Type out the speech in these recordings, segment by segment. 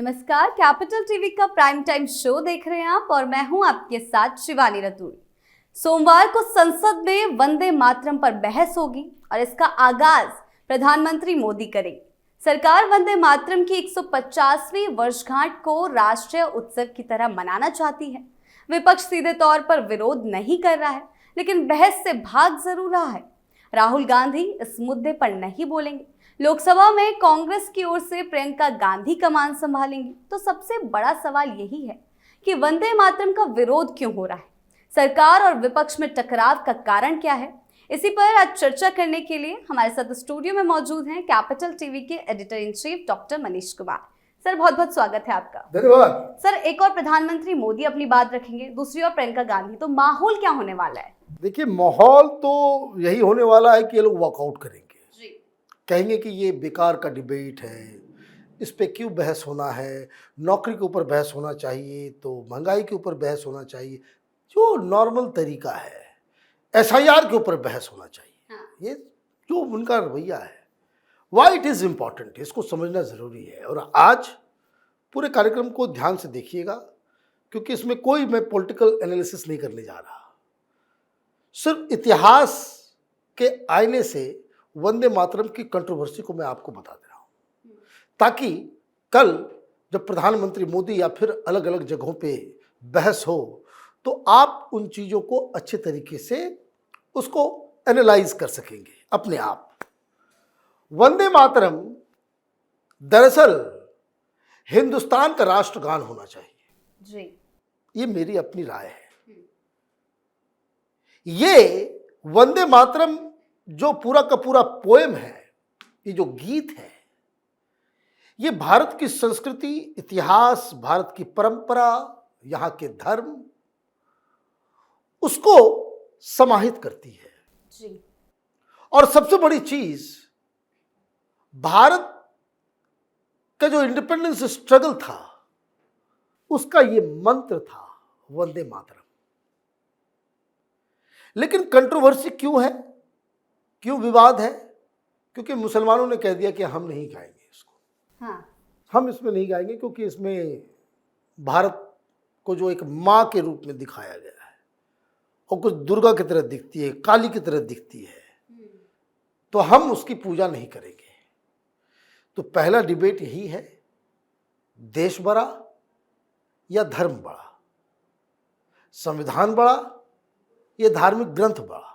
नमस्कार, capital TV का prime time show देख रहे हैं आप और मैं हूं आपके साथ शिवानी रतूड़ी। सोमवार को संसद में वंदे मातरम पर बहस होगी और इसका आगाज प्रधानमंत्री मोदी करेंगे। सरकार वंदे मातरम की 150वीं वर्षगांठ को राष्ट्रीय उत्सव की तरह मनाना चाहती है। विपक्ष सीधे तौर पर विरोध नहीं कर रहा है, लेकिन बहस से भाग जरूर रहा है। राहुल गांधी इस मुद्दे पर नहीं बोलेंगे। लोकसभा में कांग्रेस की ओर से प्रियंका गांधी कमान संभालेंगी। तो सबसे बड़ा सवाल यही है कि वंदे मातरम का विरोध क्यों हो रहा है, सरकार और विपक्ष में टकराव का कारण क्या है। इसी पर आज चर्चा करने के लिए हमारे साथ स्टूडियो में मौजूद हैं कैपिटल टीवी के editor in chief doctor Manish Kumar. Sir, बहुत बहुत स्वागत है आपका। धन्यवाद। सर, एक और प्रधानमंत्री मोदी अपनी बात रखेंगे, दूसरी ओर प्रियंका गांधी, तो माहौल क्या होने वाला है? देखिए, माहौल तो यही होने वाला है कि ये लोग वॉकआउट करेंगे, कहेंगे कि ये बेकार का डिबेट है, इस पे क्यों बहस होना है, नौकरी के ऊपर बहस होना चाहिए तो महंगाई के ऊपर बहस होना चाहिए, जो नॉर्मल तरीका है। एसआईआर के ऊपर बहस होना चाहिए। हाँ। ये जो उनका रवैया है, वाई इट इज़ इम्पॉर्टेंट, इसको समझना ज़रूरी है। और आज पूरे कार्यक्रम को ध्यान से देखिएगा, क्योंकि इसमें कोई मैं पॉलिटिकल एनालिसिस नहीं करने जा रहा, सिर्फ इतिहास के आईने से वंदे मातरम की कंट्रोवर्सी को मैं आपको बता दे रहा हूँ, ताकि कल जब प्रधानमंत्री मोदी या फिर अलग अलग जगहों पे बहस हो तो आप उन चीज़ों को अच्छे तरीके से उसको एनालाइज कर सकेंगे अपने आप। वंदे मातरम दरअसल हिंदुस्तान का राष्ट्रगान होना चाहिए जी। ये मेरी अपनी राय है। ये वंदे मातरम जो पूरा का पूरा पोएम है, ये जो गीत है, ये भारत की संस्कृति, इतिहास, भारत की परंपरा, यहाँ के धर्म, उसको समाहित करती है। जी। और सबसे बड़ी चीज, भारत का जो इंडिपेंडेंस स्ट्रगल था, उसका ये मंत्र था वंदे मातरम। लेकिन कंट्रोवर्सी क्यों है, क्यों विवाद है? क्योंकि मुसलमानों ने कह दिया कि हम नहीं गाएंगे इसको। हाँ। हम इसमें नहीं गाएंगे क्योंकि इसमें भारत को जो एक माँ के रूप में दिखाया गया है और कुछ दुर्गा की तरह दिखती है, काली की तरह दिखती है, तो हम उसकी पूजा नहीं करेंगे। तो पहला डिबेट यही है, देश बड़ा या धर्म बड़ा, संविधान बड़ा या धार्मिक ग्रंथ बड़ा।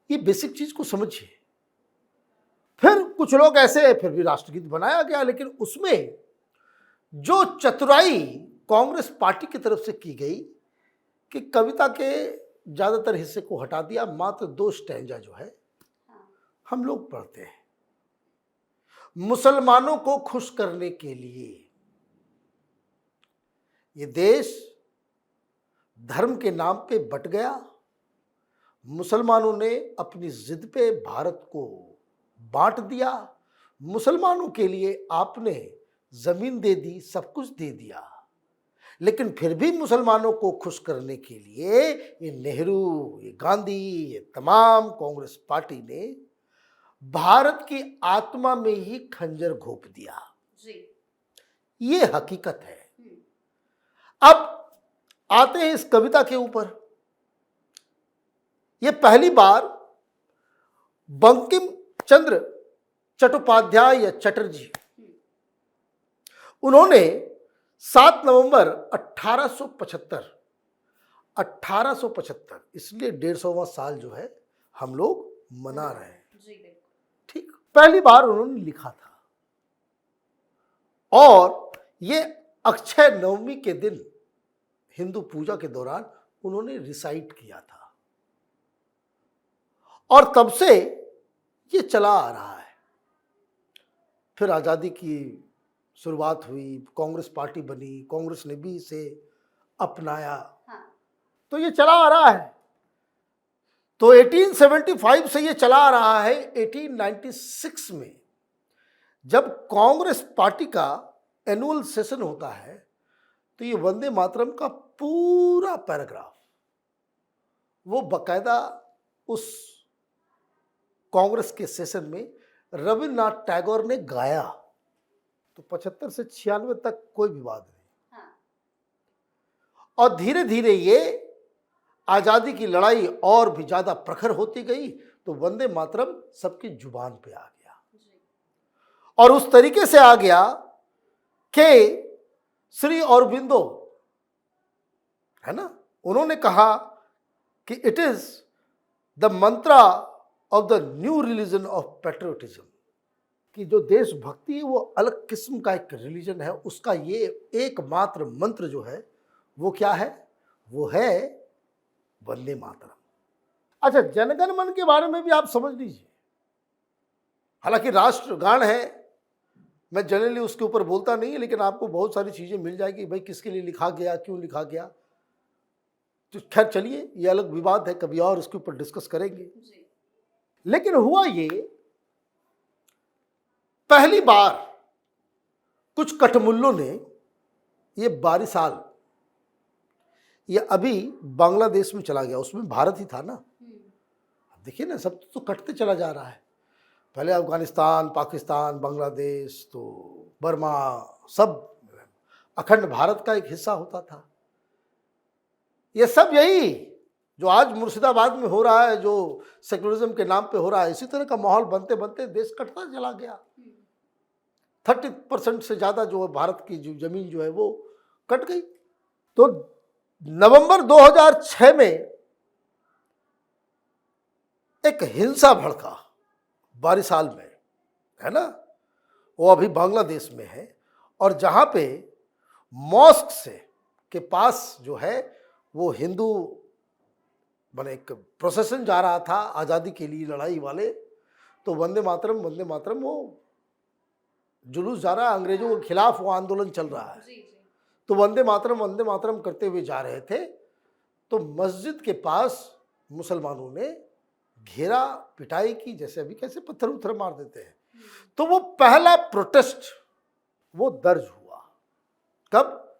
ये बेसिक चीज को समझिए। फिर कुछ लोग ऐसे, फिर भी राष्ट्रगीत बनाया गया, लेकिन उसमें जो चतुराई कांग्रेस पार्टी की तरफ से की गई कि कविता के ज्यादातर हिस्से को हटा दिया, मात्र 2 स्टैंजा जो है हम लोग पढ़ते हैं मुसलमानों को खुश करने के लिए। ये देश धर्म के नाम पे बट गया। मुसलमानों ने अपनी जिद पे भारत को बांट दिया। मुसलमानों के लिए आपने जमीन दे दी, सब कुछ दे दिया, लेकिन फिर भी मुसलमानों को खुश करने के लिए ये नेहरू, ये गांधी, ये तमाम कांग्रेस पार्टी ने भारत की आत्मा में ही खंजर घोंप दिया। जी। ये हकीकत है। अब आते हैं इस कविता के ऊपर। ये पहली बार बंकिम चंद्र चट्टोपाध्याय या चटर्जी, उन्होंने 7 नवंबर 1875, इसलिए 150वां साल जो है हम लोग मना रहे हैं। ठीक, पहली बार उन्होंने लिखा था और ये अक्षय नवमी के दिन हिंदू पूजा के दौरान उन्होंने रिसाइट किया था और तब से ये चला आ रहा है। फिर आज़ादी की शुरुआत हुई, कांग्रेस पार्टी बनी, कांग्रेस ने भी इसे अपनाया। हाँ। तो ये चला आ रहा है। तो 1875 से ये चला आ रहा है। 1896 में जब कांग्रेस पार्टी का एनुअल सेशन होता है, तो ये वंदे मातरम का पूरा पैराग्राफ वो बकायदा उस कांग्रेस के सेशन में रविन्द्रनाथ टैगोर ने गाया। तो 75 से 96 तक कोई विवाद नहीं। हाँ। और धीरे धीरे ये आजादी की लड़ाई और भी ज्यादा प्रखर होती गई, तो वंदे मातरम सबकी जुबान पे आ गया। और उस तरीके से आ गया कि श्री अरबिंदो, है ना, उन्होंने कहा कि it is the Mantra of the new religion of patriotism, कि जो देशभक्ति है वो अलग किस्म का एक रिलीजन है, उसका ये एकमात्र मंत्र जो है वो क्या है, वो है वंदे मातरम। अच्छा, जनगण मन के बारे में भी आप समझ लीजिए। हालांकि राष्ट्रगान है, मैं जनरली उसके ऊपर बोलता नहीं है, लेकिन आपको बहुत सारी चीजें मिल जाएगी, भाई किसके लिए लिखा गया, क्यों लिखा गया। तो खैर चलिए, ये अलग विवाद है, कभी और इसके ऊपर डिस्कस करेंगे। लेकिन हुआ ये, पहली बार कुछ कठमुल्लों ने, ये 12 साल ये अभी बांग्लादेश में चला गया, उसमें भारत ही था ना। देखिए ना, सब तो कटते चला जा रहा है। पहले अफगानिस्तान, पाकिस्तान, बांग्लादेश, तो बर्मा, सब अखंड भारत का एक हिस्सा होता था। ये सब यही जो आज मुर्शिदाबाद में हो रहा है, जो सेकुलरिज्म के नाम पे हो रहा है, इसी तरह का माहौल बनते बनते देश कटता चला गया। 30% से ज़्यादा जो है भारत की जो जमीन जो है वो कट गई। तो नवंबर 2006 में एक हिंसा भड़का बारिसाल में, है ना, वो अभी बांग्लादेश में है, और जहाँ पे मॉस्क से के पास जो है वो हिंदू माने एक प्रोसेशन जा रहा था आज़ादी के लिए लड़ाई वाले, तो वंदे मातरम वो जुलूस जा रहा है, अंग्रेजों के खिलाफ वो आंदोलन चल रहा है। तो वंदे मातरम करते हुए जा रहे थे, तो मस्जिद के पास मुसलमानों ने घेरा, पिटाई की, जैसे अभी कैसे पत्थर उत्थर मार देते हैं। तो वो पहला प्रोटेस्ट वो दर्ज हुआ कब,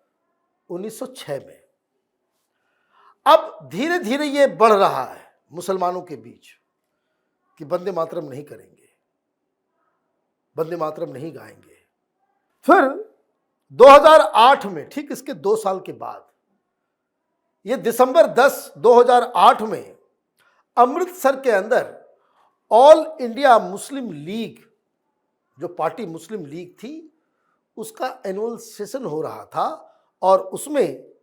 1906 में। अब धीरे धीरे ये बढ़ रहा है मुसलमानों के बीच कि वंदे मातरम नहीं करेंगे, वंदे मातरम नहीं गाएंगे। फिर 2008 में, ठीक इसके 2 साल के बाद, ये दिसंबर 10, 2008 में अमृतसर के अंदर ऑल इंडिया मुस्लिम लीग, जो पार्टी मुस्लिम लीग थी, उसका एनुअल सेशन हो रहा था, और उसमें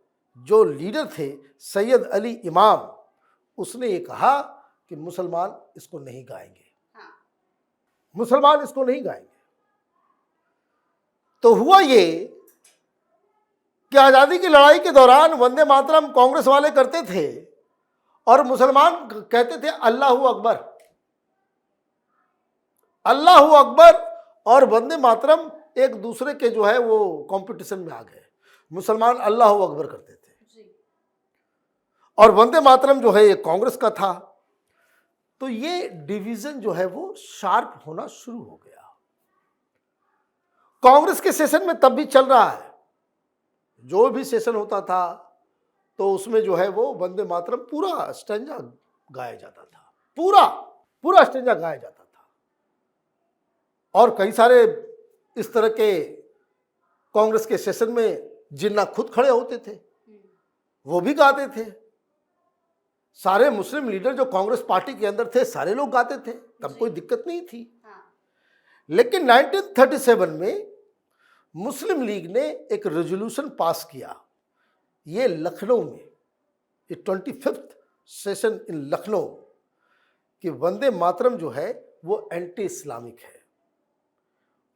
जो लीडर थे सैयद अली इमाम, उसने ये कहा कि मुसलमान इसको नहीं गाएंगे। मुसलमान इसको नहीं गाएंगे। तो हुआ ये कि आज़ादी की लड़ाई के दौरान वंदे मातरम कांग्रेस वाले करते थे, और मुसलमान कहते थे अल्लाहू अकबर, अल्लाहू अकबर, और वंदे मातरम एक दूसरे के जो है वो कंपटीशन में आ गए। मुसलमान अल्लाहू अकबर करते थे, और वंदे मातरम जो है ये कांग्रेस का था। तो ये डिवीजन जो है वो शार्प होना शुरू हो गया। कांग्रेस के सेशन में तब भी चल रहा है, जो भी सेशन होता था तो उसमें जो है वो वंदे मातरम पूरा स्टैंजा गाया जाता था, पूरा स्टैंजा गाया जाता था। और कई सारे इस तरह के कांग्रेस के सेशन में जिन्ना खुद खड़े होते थे, वो भी गाते थे। सारे मुस्लिम लीडर जो कांग्रेस पार्टी के अंदर थे, सारे लोग गाते थे, तब कोई दिक्कत नहीं थी। लेकिन 1937 में मुस्लिम लीग ने एक रेजोल्यूशन पास किया, ये लखनऊ में, ये 25th सेशन इन लखनऊ, कि वंदे मातरम जो है वो एंटी इस्लामिक है,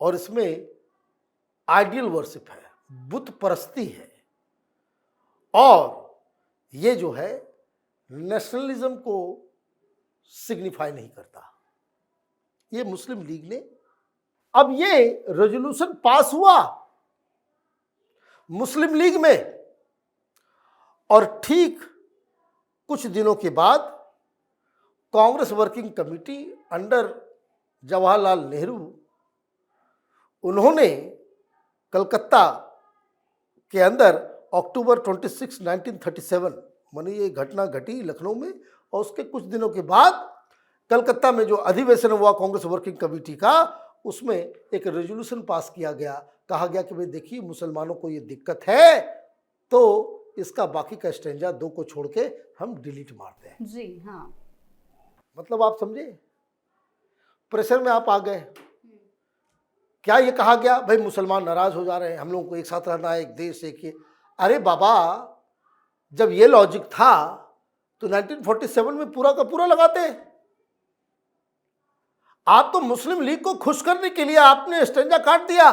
और इसमें आइडियल वर्शिप है, बुत परस्ती है, और ये जो है नेशनलिज्म को सिग्निफाई नहीं करता। ये मुस्लिम लीग ने, अब ये रेजोल्यूशन पास हुआ मुस्लिम लीग में, और ठीक कुछ दिनों के बाद Congress working committee under Jawaharlal Nehru, उन्होंने कलकत्ता के अंदर अक्टूबर 26, 1937, मानी ये घटना घटी लखनऊ में, और उसके कुछ दिनों के बाद कलकत्ता में जो अधिवेशन हुआ कांग्रेस वर्किंग कमेटी का, उसमें एक रेजोल्यूशन पास किया गया, कहा गया कि भाई देखिए मुसलमानों को ये दिक्कत है तो इसका बाकी का स्टेंजा 2 को छोड़ के हम डिलीट मारते हैं। जी हाँ। मतलब आप समझे, प्रेशर में आप आ गए। क्या ये कहा गया भाई मुसलमान नाराज हो जा रहे हैं, हम लोगों को एक साथ रहना है, एक देश एक ये। अरे बाबा, जब ये लॉजिक था तो 1947 में पूरा का पूरा लगाते। आप तो मुस्लिम लीग को खुश करने के लिए आपने स्टेंजा काट दिया।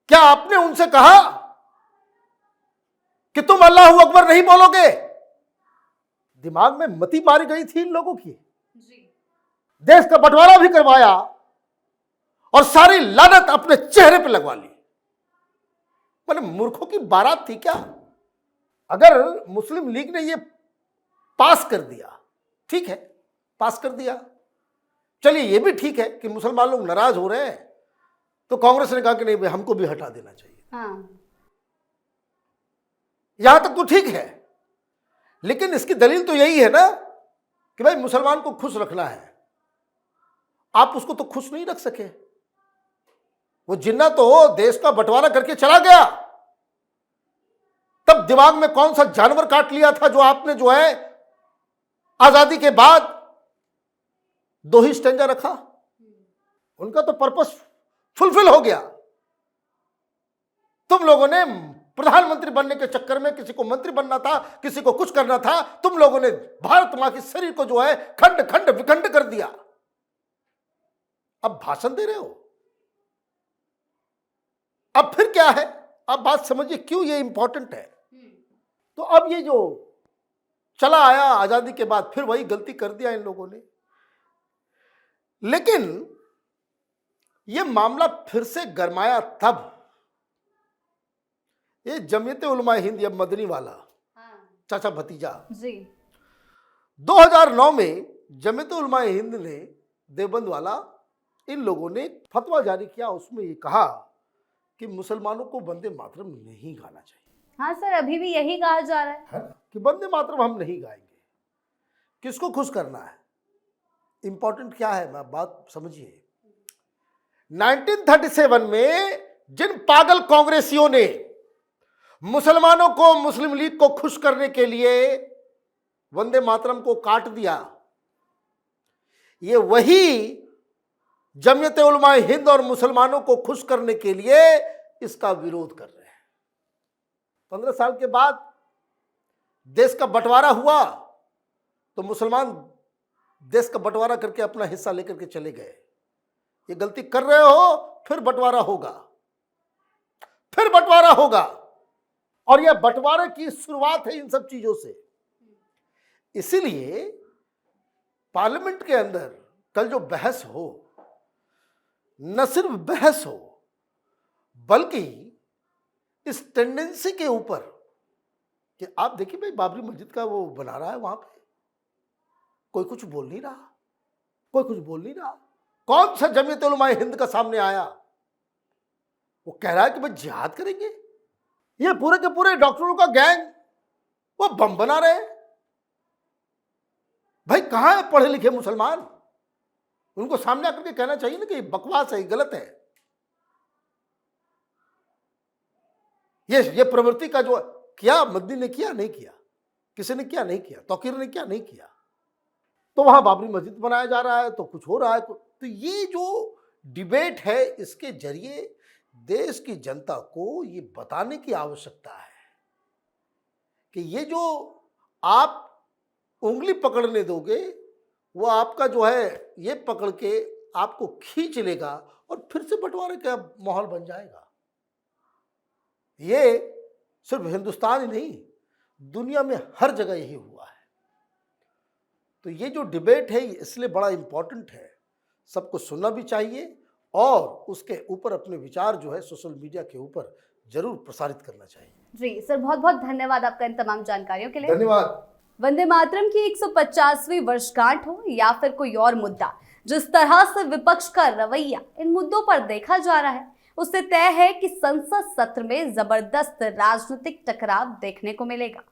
क्या आपने उनसे कहा कि तुम अल्लाहू अकबर नहीं बोलोगे? दिमाग में मती मारी गई थी इन लोगों की। देश का बंटवारा भी करवाया और सारी लानत अपने चेहरे पे लगवा ली। मैंने मूर्खों की बारात थी क्या? अगर मुस्लिम लीग ने ये पास कर दिया, ठीक है, पास कर दिया, चलिए ये भी ठीक है कि मुसलमान लोग नाराज हो रहे हैं, तो कांग्रेस ने कहा कि नहीं भाई हमको भी हटा देना चाहिए। हाँ। यहां तक तो ठीक है, लेकिन इसकी दलील तो यही है ना कि भाई मुसलमान को खुश रखना है। आप उसको तो खुश नहीं रख सके। वो जिन्ना तो देश का बंटवारा करके चला गया, तब दिमाग में कौन सा जानवर काट लिया था जो आपने जो है आजादी के बाद 2 ही स्टेंजा रखा। उनका तो पर्पस फुलफिल हो गया। तुम लोगों ने प्रधानमंत्री बनने के चक्कर में, किसी को मंत्री बनना था, किसी को कुछ करना था, तुम लोगों ने भारत मां के शरीर को जो है खंड खंड विखंड कर दिया। अब भाषण दे रहे हो। अब फिर क्या है? अब बात समझिए क्यों ये इंपॉर्टेंट है। तो अब ये जो चला आया आजादी के बाद, फिर वही गलती कर दिया इन लोगों ने। लेकिन ये मामला फिर से गरमाया तब, ये जमीयत उलमा हिंद या मदनी वाला चाचा भतीजा जी 2009 में जमीयत उलमा हिंद ने, देवबंद वाला, इन लोगों ने फतवा जारी किया। उसमें ये कहा कि मुसलमानों को वंदे मातरम नहीं गाना चाहिए। हाँ सर, अभी भी यही कहा जा रहा है ना कि वंदे मातरम हम नहीं गाएंगे। किसको खुश करना है? इंपॉर्टेंट क्या है, मैं बात समझिए। 1937 में जिन पागल कांग्रेसियों ने मुसलमानों को, मुस्लिम लीग को खुश करने के लिए वंदे मातरम को काट दिया, ये वही जमीयत उलमा हिंद और मुसलमानों को खुश करने के लिए इसका विरोध कर रहे हैं। 15 साल के बाद देश का बंटवारा हुआ तो मुसलमान देश का बंटवारा करके अपना हिस्सा लेकर के चले गए। ये गलती कर रहे हो, फिर बंटवारा होगा, फिर बंटवारा होगा। और यह बंटवारे की शुरुआत है इन सब चीजों से। इसीलिए पार्लियामेंट के अंदर कल जो बहस हो, न सिर्फ बहस हो बल्कि इस टेंडेंसी के ऊपर कि आप देखिए भाई बाबरी मस्जिद का वो बना रहा है, वहां पे कोई कुछ बोल नहीं रहा, कोई कुछ बोल नहीं रहा। कौन सा जमीयत उलमा हिंद का सामने आया? वो कह रहा है कि भाई जिहाद करेंगे। ये पूरे के पूरे डॉक्टरों का गैंग वो बम बना रहे हैं। भाई कहां है पढ़े लिखे मुसलमान? उनको सामने आकर के कहना चाहिए ना कि बकवास है, गलत है। ये प्रवृत्ति का जो किया मदनी ने किया, नहीं किया, किसी ने किया, नहीं किया, तौकीर ने किया, नहीं किया। तो वहां बाबरी मस्जिद बनाया जा रहा है तो कुछ हो रहा है। तो ये जो डिबेट है, इसके जरिए देश की जनता को ये बताने की आवश्यकता है कि ये जो आप उंगली पकड़ने दोगे, वो आपका जो है ये पकड़ के आपको खींच लेगा और फिर से बंटवारे का माहौल बन जाएगा। ये सिर्फ हिंदुस्तान ही नहीं, दुनिया में हर जगह यही हुआ है। तो ये जो डिबेट है इसलिए बड़ा इंपॉर्टेंट है, सबको सुनना भी चाहिए और उसके ऊपर अपने विचार जो है सोशल मीडिया के ऊपर जरूर प्रसारित करना चाहिए। जी सर, बहुत बहुत धन्यवाद आपका इन तमाम जानकारियों के लिए। धन्यवाद। वंदे मातरम की 150वीं वर्षगांठ हो या फिर कोई और मुद्दा, जिस तरह से विपक्ष का रवैया इन मुद्दों पर देखा जा रहा है, उससे तय है कि संसद सत्र में जबरदस्त राजनीतिक टकराव देखने को मिलेगा।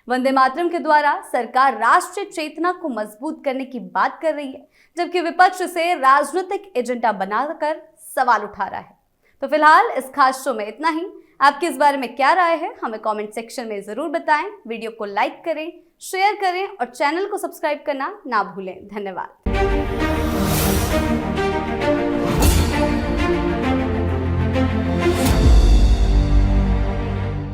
वंदे मातरम के द्वारा सरकार राष्ट्रीय चेतना को मजबूत करने की बात कर रही है, जबकि विपक्ष इसे राजनीतिक एजेंडा बनाकर सवाल उठा रहा है। तो फिलहाल इस खास शो में इतना ही। आपकी इस बारे में क्या राय है, हमें कमेंट सेक्शन में जरूर बताएं। वीडियो को लाइक करें, शेयर करें और चैनल को सब्सक्राइब करना ना भूलें। धन्यवाद।